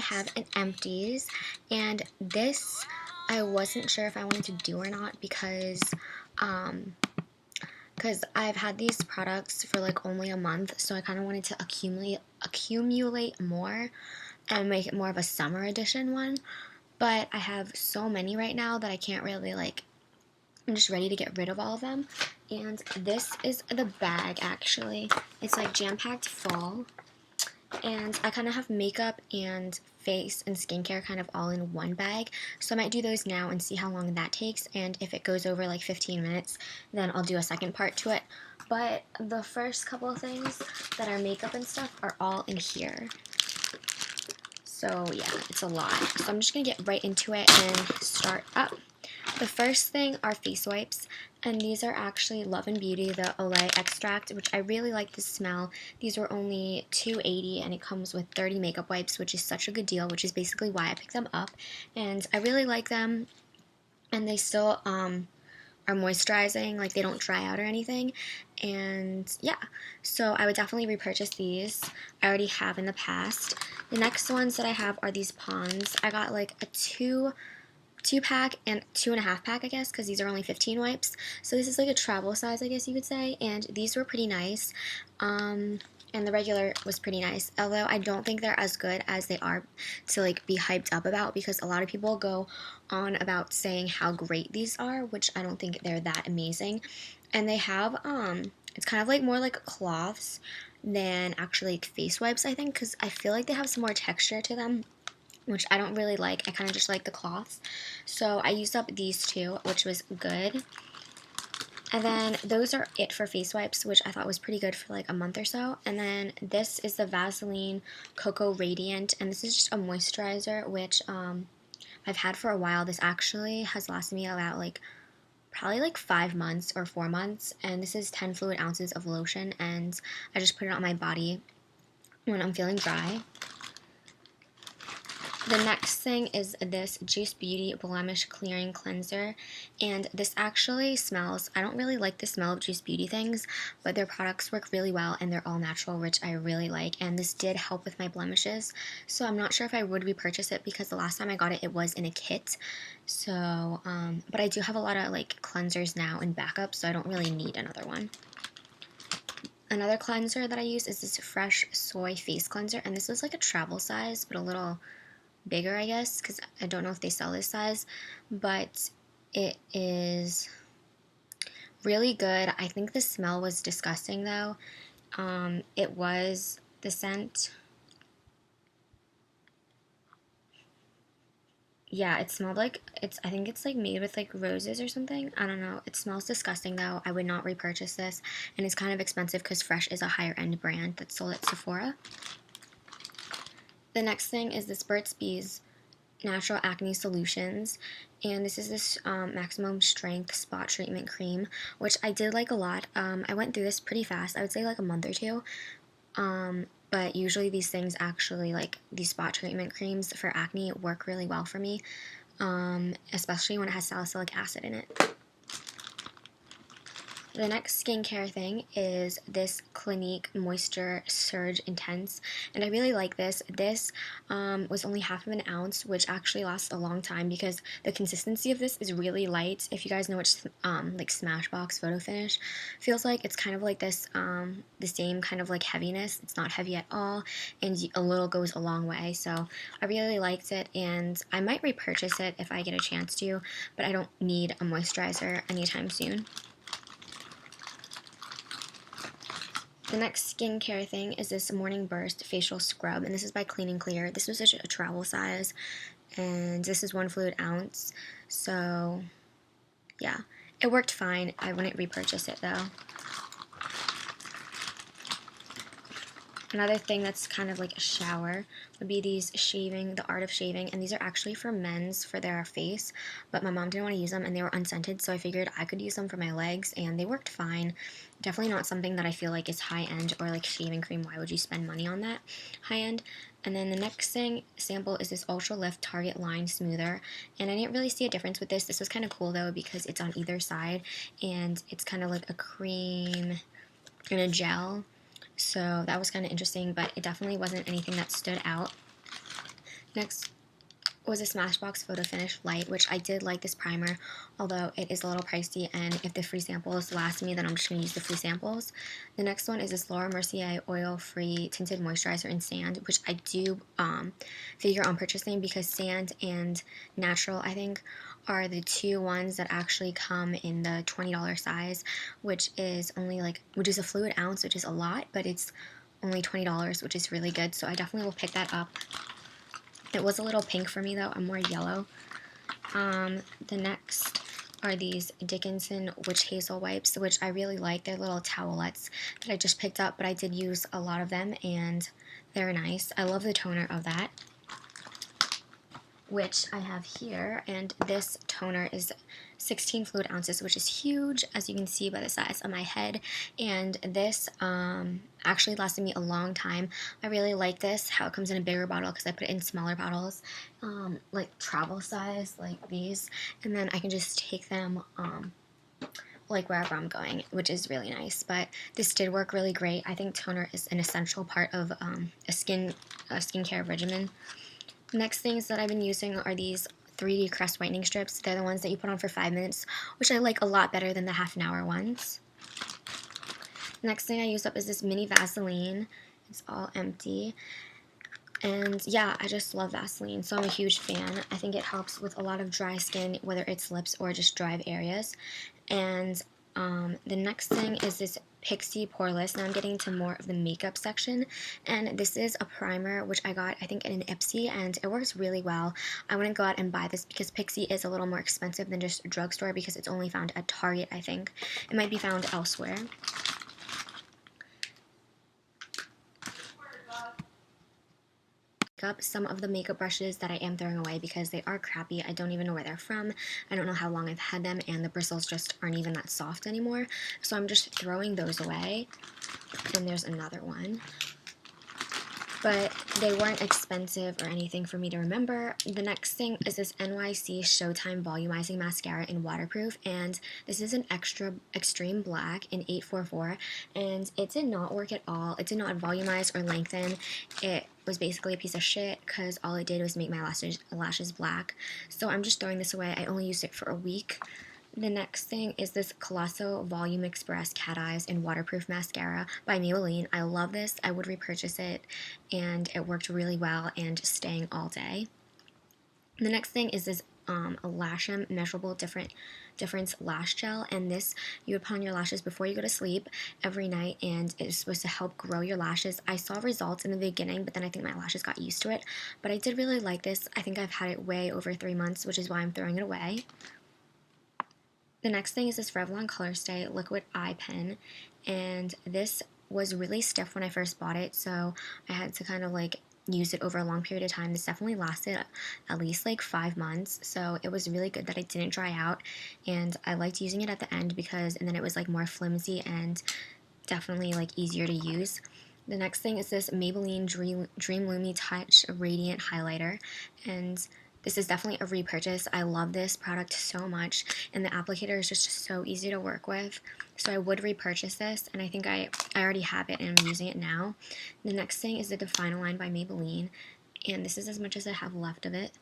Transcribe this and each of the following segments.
have an Empties, and this I wasn't sure if I wanted to do or not because I've had these products for like only a month, so I kind of wanted to accumulate more and make it more of a summer edition one. But I have so many right now that I can't really I'm just ready to get rid of all of them. And this is the bag actually. It's like jam-packed fall. And I kind of have makeup and face and skincare kind of all in one bag. So I might do those now and see how long that takes. And if it goes over like 15 minutes, then I'll do a second part to it. But the first couple of things that are makeup and stuff are all in here. So yeah, it's a lot. So I'm just going to get right into it and start up. The first thing are face wipes, and these are actually Love and Beauty, the Olay extract, which I really like the smell. These were only $2.80, and it comes with 30 makeup wipes, which is such a good deal, which is basically why I picked them up. And I really like them, and they still are moisturizing, like they don't dry out or anything. And yeah, so I would definitely repurchase these. I already have in the past. The next ones that I have are these Ponds. I got like a two-pack and 2.5-pack, I guess, because these are only 15 wipes. So this is like a travel size, I guess you could say, and these were pretty nice. And the regular was pretty nice, although I don't think they're as good as they are to like be hyped up about, because a lot of people go on about saying how great these are, which I don't think they're that amazing. And they have it's kind of like more like cloths than actually like face wipes, I think, because I feel like they have some more texture to them, which I don't really like. I kind of just like the cloths. So I used up these two, which was good. And then those are it for face wipes, which I thought was pretty good for like a month or so. And then this is the Vaseline Coco Radiant, and this is just a moisturizer, which I've had for a while. This actually has lasted me about like probably like 5 months or 4 months, and this is 10 fluid ounces of lotion, and I just put it on my body when I'm feeling dry. The next thing is this Juice Beauty Blemish Clearing Cleanser, and this actually smells, I don't really like the smell of Juice Beauty things, but their products work really well and they're all natural, which I really like, and this did help with my blemishes, so I'm not sure if I would repurchase it because the last time I got it, it was in a kit. So, but I do have a lot of like cleansers now in backup, so I don't really need another one. Another cleanser that I use is this Fresh Soy Face Cleanser, and this is like a travel size, but a little bigger, I guess, because I don't know if they sell this size, but it is really good. I think the smell was disgusting though. It was the scent. Yeah, it smelled like I think it's like made with like roses or something. I don't know. It smells disgusting though. I would not repurchase this, and it's kind of expensive because Fresh is a higher end brand that's sold at Sephora. The next thing is this Burts Bees Natural Acne Solutions, and this is this maximum strength spot treatment cream, which I did like a lot. I went through this pretty fast. I would say like a month or two, but usually these things actually, like these spot treatment creams for acne, work really well for me, especially when it has salicylic acid in it. The next skincare thing is this Clinique Moisture Surge Intense, and I really like this. This was only half of an ounce, which actually lasts a long time because the consistency of this is really light. If you guys know what like Smashbox Photofinish feels like, it's kind of like this, the same kind of like heaviness. It's not heavy at all, and a little goes a long way. So I really liked it, and I might repurchase it if I get a chance to, but I don't need a moisturizer anytime soon. The next skincare thing is this Morning Burst Facial Scrub, and this is by Clean and Clear. This was such a travel size, and this is 1 fluid ounce, so yeah, it worked fine. I wouldn't repurchase it though. Another thing that's kind of like a shower would be these The Art of Shaving, and these are actually for men's for their face, but my mom didn't want to use them and they were unscented, so I figured I could use them for my legs, and they worked fine. Definitely not something that I feel like is high-end or like shaving cream. Why would you spend money on that high-end? And then the next sample is this Ultra Lift Target Line Smoother, and I didn't really see a difference with this. This was kind of cool though because it's on either side, and it's kind of like a cream and a gel. So that was kind of interesting, but it definitely wasn't anything that stood out. Next was a Smashbox Photofinish Light, which I did like this primer, although it is a little pricey, and if the free samples last me, then I'm just going to use the free samples. The next one is this Laura Mercier Oil-Free Tinted Moisturizer in Sand, which I do figure on purchasing because Sand and Natural, I think, are the two ones that actually come in the $20 size, which is a fluid ounce, which is a lot, but it's only $20, which is really good, so I definitely will pick that up. It was a little pink for me though, I'm more yellow. The next are these Dickenson Witchhazel wipes, which I really like. They're little towelettes that I just picked up, but I did use a lot of them and they're nice. I love the toner of that, which I have here, and this toner is 16 fluid ounces, which is huge, as you can see by the size of my head, and this actually lasted me a long time. I really like this, how it comes in a bigger bottle, because I put it in smaller bottles, like travel size, like these, and then I can just take them like wherever I'm going, which is really nice. But this did work really great. I think toner is an essential part of a skincare regimen. Next things that I've been using are these 3D Crest whitening strips. They're the ones that you put on for 5 minutes, which I like a lot better than the half an hour ones. Next thing I used up is this mini Vaseline. It's all empty. And yeah, I just love Vaseline, so I'm a huge fan. I think it helps with a lot of dry skin, whether it's lips or just dry areas. And the next thing is this Pixie Poreless. Now I'm getting to more of the makeup section, and this is a primer which I got, I think, in an Ipsy, and it works really well. I wouldn't go out and buy this because Pixie is a little more expensive than just drugstore because it's only found at Target, I think. It might be found elsewhere. Up some of the makeup brushes that I am throwing away because they are crappy. I don't even know where they're from. I don't know how long I've had them, and the bristles just aren't even that soft anymore. So I'm just throwing those away. And there's another one. But they weren't expensive or anything for me to remember. The next thing is this NYC Showtime Volumizing Mascara in Waterproof, and this is an extreme black in 844, and it did not work at all. It did not volumize or lengthen. It was basically a piece of shit because all it did was make my lashes black. So I'm just throwing this away. I only used it for a week. The next thing is this Colosso Volume Express Cat Eyes in Waterproof Mascara by Maybelline. I love this. I would repurchase it, and it worked really well and just staying all day. The next thing is this Lashem Measurable Difference Lash Gel, and this you would put on your lashes before you go to sleep every night, and it's supposed to help grow your lashes. I saw results in the beginning, but then I think my lashes got used to it, but I did really like this. I think I've had it way over 3 months, which is why I'm throwing it away. The next thing is this Revlon Color Stay Liquid Eye Pen, and this was really stiff when I first bought it, so I had to kind of like use it over a long period of time. This definitely lasted at least like 5 months, so it was really good that it didn't dry out, and I liked using it at the end and then it was like more flimsy and definitely like easier to use. The next thing is this Maybelline Dream Lumi Touch Radiant Highlighter, and this is definitely a repurchase. I love this product so much, and the applicator is just so easy to work with. So I would repurchase this, and I think I already have it and I'm using it now. The next thing is the Define Line by Maybelline, and this is as much as I have left of it.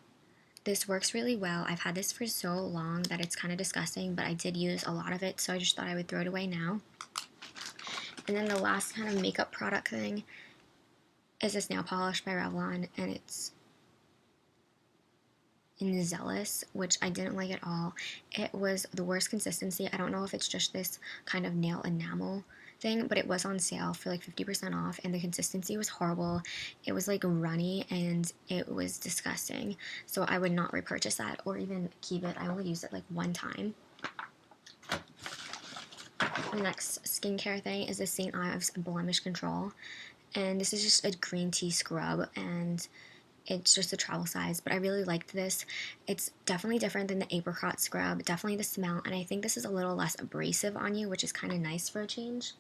This works really well. I've had this for so long that it's kind of disgusting, but I did use a lot of it, so I just thought I would throw it away now. And then the last kind of makeup product thing is this nail polish by Revlon, and it's in Zealous, which I didn't like at all. It was the worst consistency. I don't know if it's just this kind of nail enamel thing, but it was on sale for like 50% off, and the consistency was horrible. It was like runny, and it was disgusting. So I would not repurchase that or even keep it. I only used it like one time. The next skincare thing is the St. Ives Blemish Control, and this is just a green tea scrub, and it's just a travel size, but I really liked this. It's definitely different than the apricot scrub, definitely the smell, and I think this is a little less abrasive on you, which is kind of nice for a change.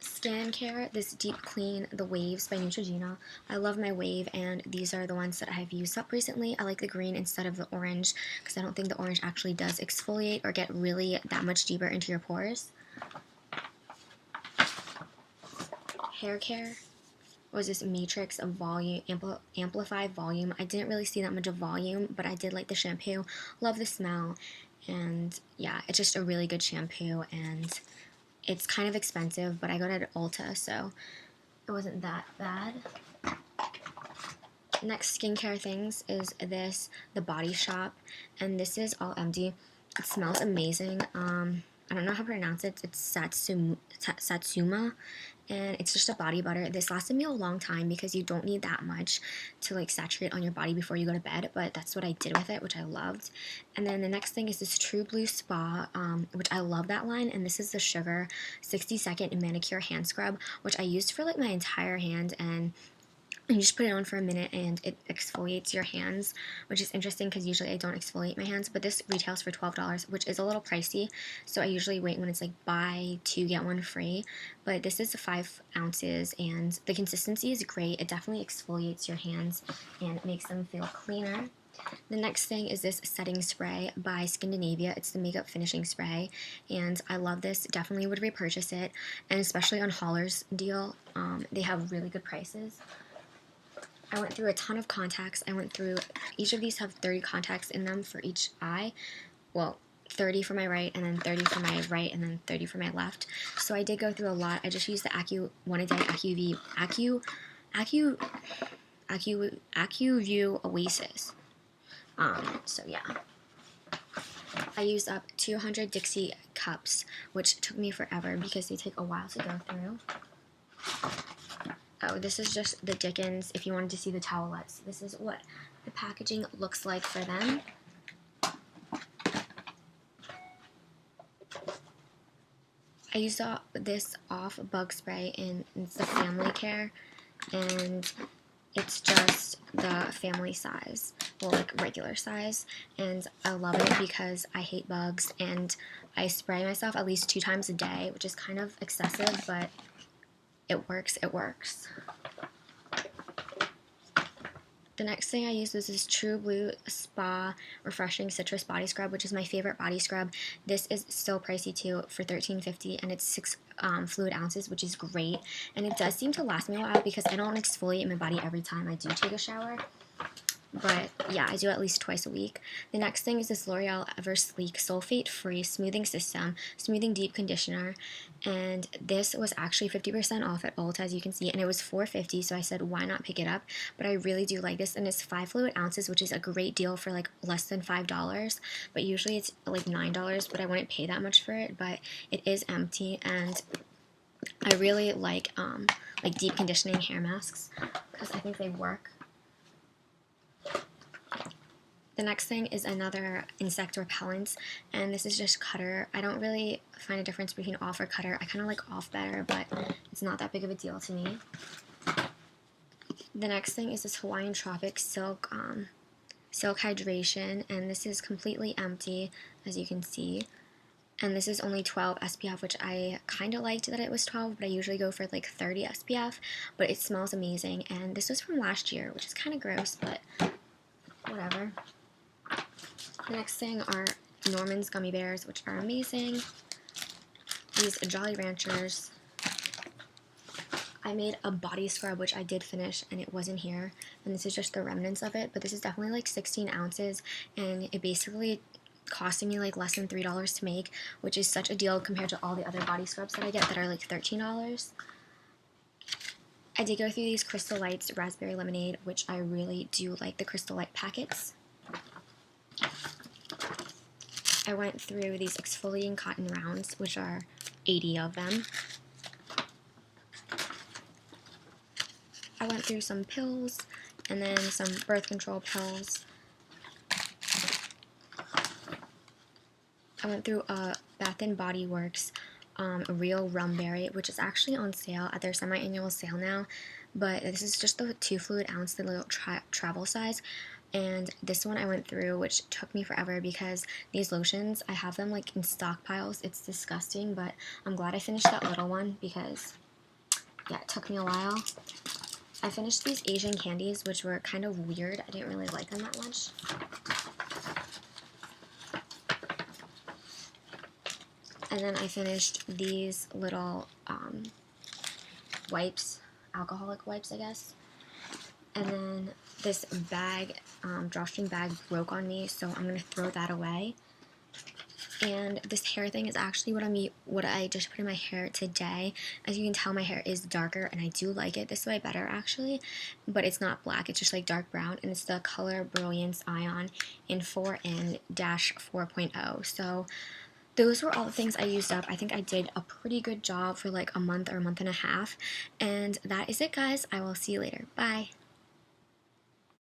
Skincare, this Deep Clean The Waves by Neutrogena. I love my wave, and these are the ones that I've used up recently. I like the green instead of the orange because I don't think the orange actually does exfoliate or get really that much deeper into your pores. Hair care. was this Matrix of volume, amplify volume. I didn't really see that much of volume, but I did like the shampoo. Love the smell. And yeah, it's just a really good shampoo, and it's kind of expensive, but I got it at Ulta, so it wasn't that bad. Next skincare things is this, the Body Shop, and this is all empty. It smells amazing. I don't know how to pronounce it. It's Satsuma, and it's just a body butter. This lasted me a long time because you don't need that much to like saturate on your body before you go to bed, but that's what I did with it, which I loved. And then the next thing is this True Blue Spa, which I love that line, and this is the Sugar 60-second manicure hand scrub, which I used for like my entire hand, and you just put it on for a minute and it exfoliates your hands, which is interesting because usually I don't exfoliate my hands, but this retails for $12, which is a little pricey, so I usually wait when it's like buy two get one free. But this is 5 ounces and the consistency is great. It definitely exfoliates your hands and makes them feel cleaner. The next thing is this setting spray by Scandinavia. It's the makeup finishing spray, and I love this. Definitely would repurchase it, and especially on Hauler's deal, they have really good prices. I went through a ton of contacts. Each of these have 30 contacts in them for each eye. Well, 30 for my right, and then 30 for my right, and then 30 for my left. So I did go through a lot. I just used the AccuView Oasis. So yeah. I used up 200 Dixie cups, which took me forever because they take a while to go through. Oh, this is just the Dickens, if you wanted to see the towelettes. This is what the packaging looks like for them. I used this off bug spray, and it's the family care, and it's just the family size, well, like regular size, and I love it because I hate bugs, and I spray myself at least 2 times a day, which is kind of excessive, but it works. The next thing I used was this True Blue Spa Refreshing Citrus Body Scrub, which is my favorite body scrub. This is still pricey too for $13.50, and it's 6 fluid ounces, which is great. And it does seem to last me a while because I don't exfoliate my body every time I do take a shower. But yeah, I do at least twice a week. The next thing is this L'Oreal Ever Sleek Sulfate Free Smoothing System, Smoothing Deep Conditioner. And this was actually 50% off at Ulta, as you can see, and it was $4.50, so I said, why not pick it up? But I really do like this, and it's 5 fluid ounces, which is a great deal for like less than $5. But usually it's like $9, but I wouldn't pay that much for it. But it is empty, and I really like deep conditioning hair masks because I think they work. The next thing is another insect repellent, and this is just Cutter. I don't really find a difference between off or Cutter. I kind of like off better, but it's not that big of a deal to me. The next thing is this Hawaiian Tropic Silk Hydration, and this is completely empty, as you can see. And this is only 12 SPF, which I kind of liked that it was 12, but I usually go for like 30 SPF, but it smells amazing. And this was from last year, which is kind of gross, but whatever. The next thing are Norman's Gummy Bears, which are amazing. These Jolly Ranchers. I made a body scrub, which I did finish, and it wasn't here. And this is just the remnants of it, but this is definitely like 16 ounces, and it basically costing me like less than $3 to make, which is such a deal compared to all the other body scrubs that I get that are like $13. I did go through these Crystal Lights Raspberry Lemonade, which I really do like the Crystal Light packets. I went through these exfoliating cotton rounds, which are 80 of them. I went through some pills, and then some birth control pills. I went through a Bath & Body Works Real Rumberry, which is actually on sale at their semi-annual sale now, but this is just the 2 fluid ounce, the little travel size. And this one I went through, which took me forever because these lotions, I have them like in stockpiles. It's disgusting, but I'm glad I finished that little one because, yeah, it took me a while. I finished these Asian candies, which were kind of weird. I didn't really like them that much. And then I finished these little wipes, alcoholic wipes, I guess. And then this bag, drawstring bag, broke on me, so I'm gonna throw that away. And this hair thing is actually what I just put in my hair today. As you can tell, my hair is darker, and I do like it this way better actually. But it's not black; it's just like dark brown, and it's the color Brilliance Ion in 4N-4.0. So those were all the things I used up. I think I did a pretty good job for like a month or a month and a half. And that is it, guys. I will see you later. Bye.